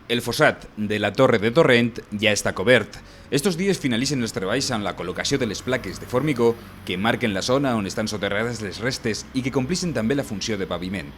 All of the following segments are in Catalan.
El fossat de la Torre de Torrent ja està cobert. Estos dies finalitzen els treballs amb la col·locació de les plaques de formigó que marquen la zona on estan soterrades les restes i que complixen també la funció de paviment.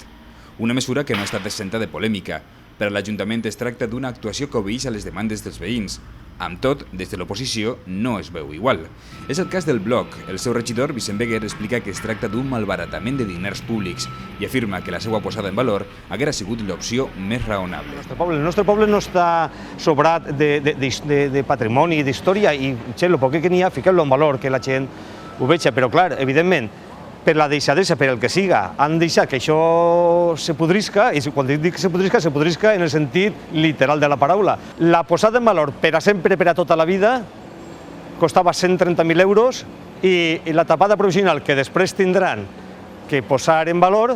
Una mesura que no ha estat exempta de polèmica. Per a l'Ajuntament es tracta d'una actuació que obeeix a les demandes dels veïns. Amb tot, des de l'oposició no es veu igual. És el cas del Bloc. El seu regidor, Vicent Beguer, explica que es tracta d'un malbaratament de diners públics i afirma que la seva posada en valor haguera sigut l'opció més raonable. El nostre poble no està sobrat de patrimoni, d'història, i el poc que n'hi ha, fiquem-lo en valor, que la gent ho veja, però clar, evidentment, per la deixadesa, per el que siga, han deixat que això se podrisca, i quan dic que se podrisca en el sentit literal de la paraula. La posada en valor per a sempre, per a tota la vida, costava 130.000 euros i la tapada provisional que després tindran que posar en valor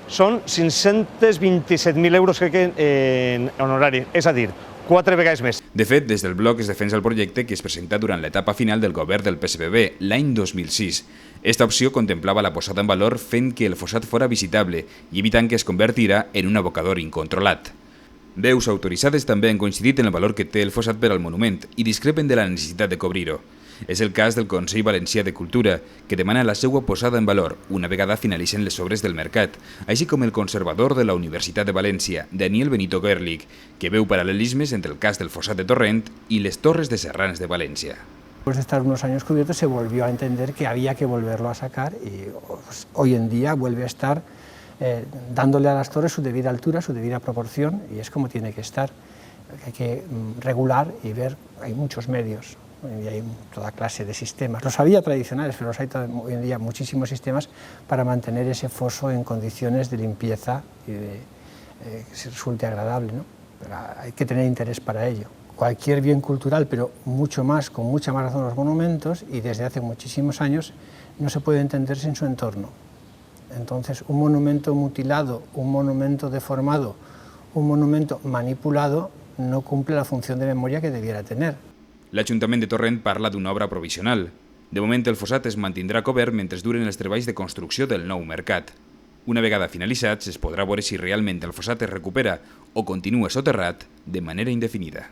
són 527.000 euros en honorari, és a dir, 4 vegades més. De fet, des del Bloc es defensa el projecte que es presenta durant l'etapa final del govern del PSPB, l'any 2006. Esta opció contemplava la posada en valor fent que el fossat fora visitable i evitant que es convertirà en un abocador incontrolat. Veus autoritzades també han coincidit en el valor que té el fossat per al monument i discrepen de la necessitat de cobrir-ho. És el cas del Consell Valencià de Cultura, que demana la seva posada en valor una vegada finalitzen les obres del mercat, així com el conservador de la Universitat de València, Daniel Benito Gerlich, que veu paral·lelismes entre el cas del fossat de Torrent i les Torres de Serrans de València. Después de estar unos años cubiertos se volvió a entender que había que volverlo a sacar y pues, hoy en día vuelve a estar dándole a las torres su debida altura, su debida proporción, y es como tiene que estar. Hay que regular y ver, hay muchos medios y hay toda clase de sistemas. Los había tradicionales, pero los hay hoy en día muchísimos sistemas para mantener ese foso en condiciones de limpieza y de que se resulte agradable, ¿no? Pero hay que tener interés para ello. Cualquier bien cultural, pero mucho más, con mucha más razón los monumentos, y desde hace muchísimos años no se puede entender sin su entorno. Entonces, un monumento mutilado, un monumento deformado, un monumento manipulado no cumple la función de memoria que debiera tener. L'Ajuntament de Torrent parla d'una obra provisional. De moment, el fossat es mantindrà cobert mentre duren els treballs de construcció del nou mercat. Una vegada finalitzats, es podrà veure si realment el fossat es recupera o continua soterrat de manera indefinida.